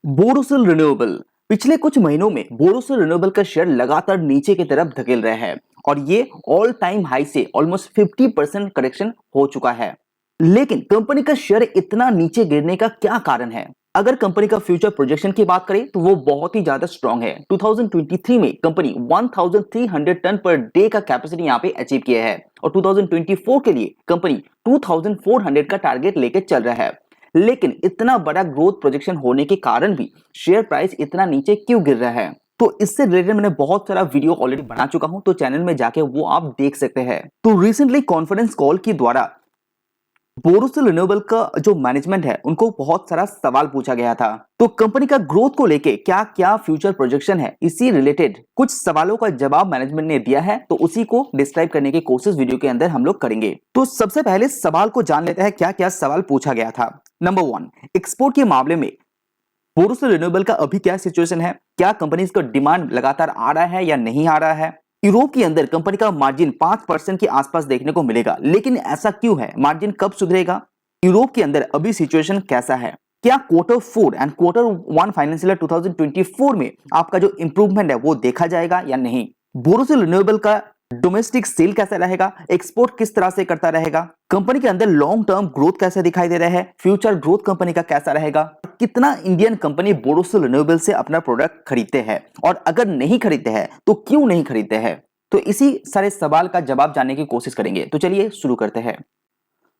Borosil renewable पिछले कुछ महीनों में बोरोसिल रिन्यूएबल का शेयर लगातार नीचे की तरफ धकेल रहा है और ये ऑल टाइम हाई से ऑलमोस्ट 50% करेक्शन हो चुका है। लेकिन कंपनी का शेयर इतना नीचे गिरने का क्या कारण है? अगर कंपनी का फ्यूचर प्रोजेक्शन की बात करें तो वो बहुत ही ज्यादा स्ट्रांग है। 2023 में कंपनी 1300 टन पर डे का कैपेसिटी यहाँ पे अचीव किया है और 2024 के लिए कंपनी 2400 का टारगेट लेके चल रहा है। लेकिन इतना बड़ा ग्रोथ प्रोजेक्शन होने के कारण भी शेयर प्राइस इतना नीचे क्यों गिर रहा है? तो इससे रिलेटेड मैंने बहुत सारा वीडियो ऑलरेडी बना चुका हूं, तो चैनल में जाके वो आप देख सकते हैं। तो रिसेंटली कॉन्फ्रेंस कॉल के द्वारा बोरोसिल रिन्यूएबल का जो मैनेजमेंट है उनको बहुत सारा सवाल पूछा गया था। तो कंपनी का ग्रोथ को लेके क्या क्या फ्यूचर प्रोजेक्शन है, इसी रिलेटेड कुछ सवालों का जवाब मैनेजमेंट ने दिया है, तो उसी को डिस्क्राइब करने की कोशिश वीडियो के अंदर हम लोग करेंगे। तो सबसे पहले सवाल को जान लेते हैं क्या क्या सवाल पूछा गया था। नंबर 1, एक्सपोर्ट के मामले में बोरोसिल रिन्यूएबल का अभी क्या सिचुएशन है? क्या कंपनी का डिमांड लगातार आ रहा है या नहीं आ रहा है? यूरोप के अंदर कंपनी का मार्जिन 5% के आसपास देखने को मिलेगा, लेकिन ऐसा क्यों है? मार्जिन कब सुधरेगा? यूरोप के अंदर अभी सिचुएशन कैसा है? क्या क्वार्टर 4 एंड क्वार्टर 1 फाइनेंशियल 2024 में आपका जो इंप्रूवमेंट है वो देखा जाएगा या नहीं? बोरोसिल रिन्यूएबल का डोमेस्टिक सेल कैसा रहेगा? एक्सपोर्ट किस तरह से करता रहेगा? कंपनी के अंदर लॉन्ग टर्म ग्रोथ कैसे दिखाई दे रहा है? फ्यूचर ग्रोथ कंपनी का कैसा रहेगा? कितना इंडियन कंपनी बोरोसिल रिन्यूएबल से अपना प्रोडक्ट खरीदते हैं और अगर नहीं खरीदते हैं तो क्यों नहीं खरीदते हैं? तो इसी सारे सवाल का जवाब जानने की कोशिश करेंगे। तो चलिए शुरू करते हैं।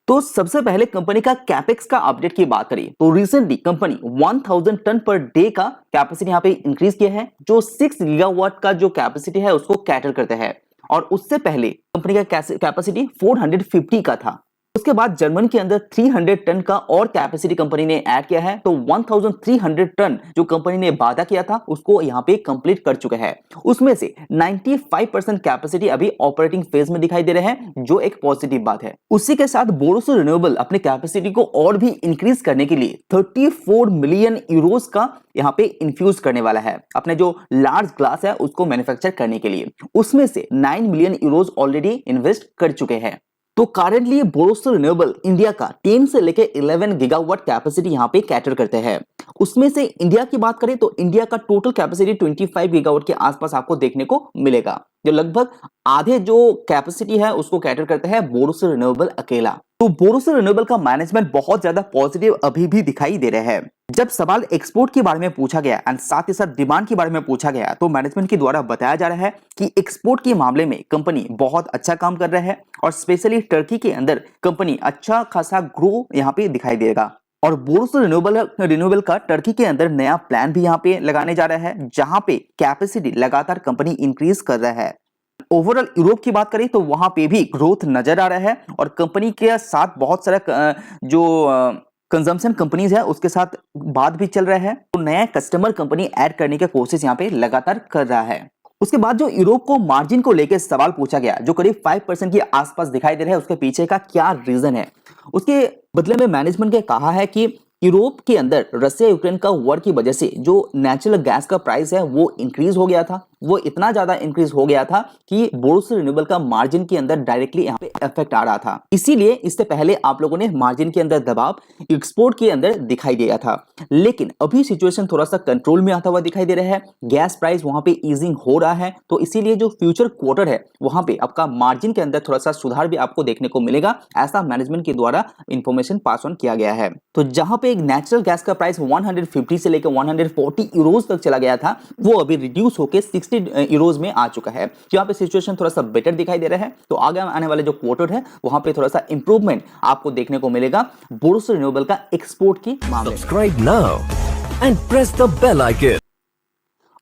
तो सबसे पहले कंपनी का कैपेक्स का अपडेट की बात करें तो recently company 1000 ton per day का कैपेसिटी यहाँ पे इंक्रीज किया है, जो 6 गीगावाट का जो कैपेसिटी है उसको कैटर करते हैं और उससे पहले कंपनी का कैपेसिटी 450 का था। उसके बाद जर्मनी के अंदर 300 टन का और कैपेसिटी कंपनी ने ऐड किया है, तो 1300 टन जो कंपनी ने वादा किया था उसको यहाँ पे कंप्लीट कर चुका है। उसमें से 95% कैपेसिटी अभी ऑपरेटिंग फेज में दिखाई दे रहे हैं, जो एक पॉजिटिव बात है। उसी के साथ बोरोसिल रिन्यूएबल अपने कैपेसिटी को और भी इंक्रीज करने के लिए 34 मिलियन यूरोज का यहाँ पे इन्फ्यूज करने वाला है अपने जो लार्ज ग्लास है उसको मैन्युफैक्चर करने के लिए। उसमें से 9 मिलियन यूरोज ऑलरेडी इन्वेस्ट कर चुके हैं। तो करेंटली बोरोसिल रिन्यूएबल इंडिया का 10 से लेके 11 गीगावाट कैपेसिटी यहाँ पे कैटर करते हैं। उसमें से इंडिया की बात करें तो इंडिया का टोटल कैपेसिटी 25 गीगावाट के आसपास आपको देखने को मिलेगा, जो लगभग आधे जो कैपेसिटी है उसको कैटर करते हैं बोरोसिल रिन्यूएबल अकेला। तो बोरोसिल रिन्यूएबल का मैनेजमेंट बहुत ज्यादा पॉजिटिव अभी भी दिखाई दे रहा है। जब सवाल एक्सपोर्ट के बारे में पूछा गया एंड साथ ही साथ डिमांड के बारे में पूछा गया तो मैनेजमेंट के द्वारा बताया जा रहा है कि एक्सपोर्ट के मामले में कंपनी बहुत अच्छा काम कर रहा है और स्पेशली टर्की के अंदर कंपनी अच्छा खासा ग्रो यहाँ पे दिखाई देगा। और बोरोसिल रिन्यूएबल का टर्की के अंदर नया प्लान भी यहाँ पे लगाने जा रहा है, जहां पे कैपेसिटी लगातार कंपनी इंक्रीज कर रहा है। ओवरऑल यूरोप की बात करें तो वहां पे भी ग्रोथ नजर आ रहा है और कंपनी के साथ बहुत सारा जो कंजम्पशन कंपनीज है उसके साथ बात भी चल रहा है, तो नया कस्टमर कंपनी ऐड करने की कोशिश यहाँ पे लगातार कर रहा है। उसके बाद जो यूरोप को मार्जिन को लेकर सवाल पूछा गया जो करीब 5% के आसपास दिखाई दे रहा है, उसके पीछे का क्या रीजन है? उसके बदले में मैनेजमेंट ने कहा है कि यूरोप के अंदर रशिया यूक्रेन का वॉर की वजह से जो नेचुरल गैस का प्राइस है वो इंक्रीज हो गया था, वो इतना ज्यादा इंक्रीज हो गया था कि बोरोसिल रिन्यूएबल का मार्जिन के अंदर डायरेक्टली यहाँ पे इफेक्ट आ रहा था। इसीलिए इससे पहले आप लोगों ने मार्जिन के अंदर दबाव एक्सपोर्ट के अंदर दिखाई दिया था, लेकिन अभी सिचुएशन थोड़ा सा कंट्रोल में आता हुआ दिखाई दे रहा है। गैस प्राइस वहां पे ईजिंग हो रहा है, तो इसीलिए जो फ्यूचर क्वार्टर है वहां पे आपका मार्जिन के अंदर थोड़ा सा सुधार भी आपको देखने को मिलेगा, ऐसा मैनेजमेंट के द्वारा इंफॉर्मेशन पास ऑन किया गया है। तो जहां पे एक नेचुरल गैस का प्राइस 150 से लेकर 140 यूरोज तक चला गया था, वो अभी रिड्यूस होकर 60 यूरोज में आ चुका है। यहाँ पे सिचुएशन थोड़ा सा बेटर दिखाई दे रहा है, तो आगे आने वाले जो क्वार्टर है वहां पे थोड़ा सा इंप्रूवमेंट आपको देखने को मिलेगा बोरोसिल रिन्यूएबल का एक्सपोर्ट की मामले। Subscribe now and press the bell icon.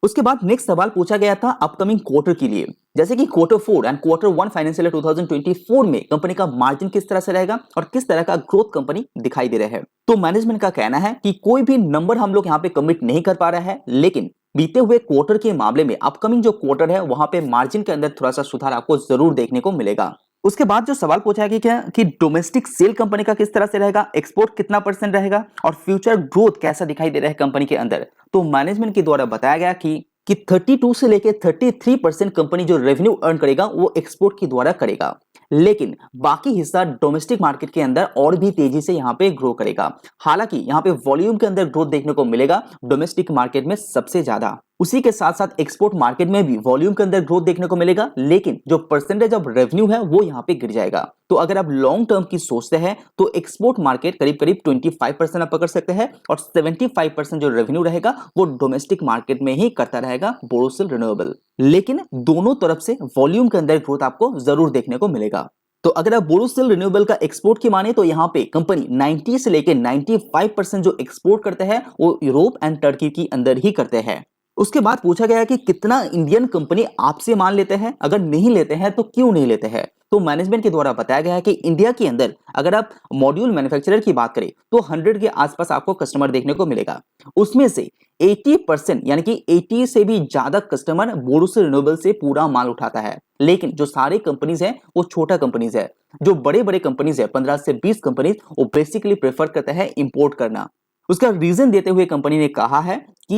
उसके बाद नेक्स्ट सवाल पूछा गया था अपकमिंग क्वार्टर के लिए, जैसे कि क्वार्टर 4 एंड क्वार्टर 1 फाइनेंशियल 2024 में कंपनी का मार्जिन किस तरह से रहेगा और किस तरह का ग्रोथ कंपनी दिखाई दे रहा है। तो मैनेजमेंट का कहना है कि कोई भी नंबर हम लोग यहाँ पे कमिट नहीं कर पा रहा है, लेकिन बीते हुए क्वार्टर के मामले में अपकमिंग जो क्वार्टर है वहां पे मार्जिन के अंदर थोड़ा सा सुधार आपको जरूर देखने को मिलेगा। उसके बाद जो सवाल पूछा है कि डोमेस्टिक सेल कंपनी का किस तरह से रहेगा, एक्सपोर्ट कितना % रहेगा और फ्यूचर ग्रोथ कैसा दिखाई दे रहा है कंपनी के अंदर। तो मैनेजमेंट के द्वारा बताया गया कि 32 से लेकर 33% कंपनी जो रेवेन्यू अर्न करेगा वो एक्सपोर्ट के द्वारा करेगा लेकिन बाकी हिस्सा डोमेस्टिक मार्केट के अंदर और भी तेजी से यहाँ पे ग्रो करेगा। हालांकि यहाँ पे वॉल्यूम के अंदर ग्रोथ देखने को मिलेगा डोमेस्टिक मार्केट में सबसे ज्यादा। उसी के साथ साथ एक्सपोर्ट मार्केट में भी वॉल्यूम के अंदर ग्रोथ देखने को मिलेगा, लेकिन जो परसेंटेज ऑफ रेवेन्यू है वो यहाँ पे गिर जाएगा। तो अगर आप लॉन्ग टर्म की सोचते हैं तो एक्सपोर्ट मार्केट करीब करीब 25% आप पकड़ सकते हैं और 75% जो रेवेन्यू रहेगा वो डोमेस्टिक मार्केट में ही करता रहेगा बोरोसिल रिन्यूएबल। लेकिन दोनों तरफ से वॉल्यूम के अंदर ग्रोथ आपको जरूर देखने को मिलेगा। तो अगर आप बोरोसिल रिन्यूएबल का एक्सपोर्ट की माने तो यहाँ पे कंपनी 90 से लेकर 95% जो एक्सपोर्ट करते हैं वो यूरोप एंड टर्की के अंदर ही करते हैं। उसके बाद पूछा गया कि कितना इंडियन कंपनी आपसे मान लेते हैं, अगर नहीं लेते हैं तो क्यों नहीं लेते हैं। तो मैनेजमेंट के द्वारा बताया गया है कि इंडिया के अंदर अगर आप मॉड्यूल मैन्युफैक्चरर की बात करें तो 100 के आसपास आपको कस्टमर देखने को मिलेगा। उसमें से 80% यानी कि 80 से भी ज्यादा कस्टमर बोरोसिल रिन्यूएबल से पूरा माल उठाता है। लेकिन जो सारे कंपनीज हैं वो छोटा कंपनीज है। जो बड़े बड़े कंपनीज है 15 से 20 कंपनीज वो बेसिकली प्रेफर करते हैं इंपोर्ट करना। उसका रीजन देते हुए कंपनी ने कहा है कि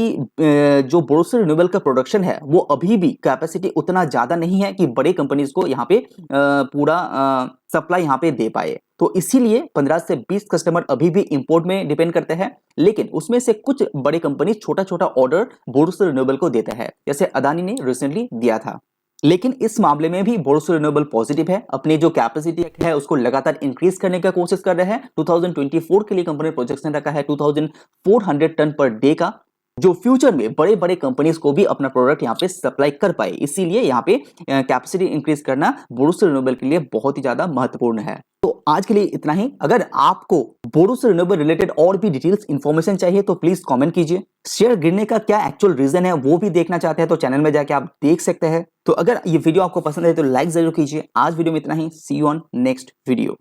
जो बोरोसिल रिन्यूएबल का प्रोडक्शन है वो अभी भी कैपेसिटी उतना ज्यादा नहीं है कि बड़े कंपनीज को यहाँ पे पूरा सप्लाई यहाँ पे दे पाए। तो इसीलिए 15 से 20 कस्टमर अभी भी इंपोर्ट में डिपेंड करते हैं, लेकिन उसमें से कुछ बड़े कंपनी छोटा छोटा ऑर्डर बोरोसिल रिन्यूएबल को देते हैं, जैसे अदानी ने रिसेंटली दिया था। लेकिन इस मामले में भी बोरोसिल रिन्यूएबल पॉजिटिव है, अपनी जो कैपेसिटी है उसको लगातार इंक्रीज करने का कोशिश कर रहे हैं। 2024 के लिए कंपनी ने प्रोजेक्शन रखा है 2400 टन पर डे का, जो फ्यूचर में बड़े बड़े कंपनीज को भी अपना प्रोडक्ट यहाँ पे सप्लाई कर पाए। इसीलिए यहाँ पे कैपेसिटी इंक्रीज करना बोरोसिल रिन्यूएबल के लिए बहुत ही ज्यादा महत्वपूर्ण है। तो आज के लिए इतना ही। अगर आपको बोरोसिल रिन्यूएबल रिलेटेड और भी डिटेल्स इंफॉर्मेशन चाहिए तो प्लीज कमेंट कीजिए। शेयर गिरने का क्या एक्चुअल रीजन है वो भी देखना चाहते हैं तो चैनल में जाके आप देख सकते हैं। तो अगर ये वीडियो आपको पसंद है तो लाइक जरूर कीजिए। आज वीडियो में इतना ही। सी यू ऑन नेक्स्ट वीडियो।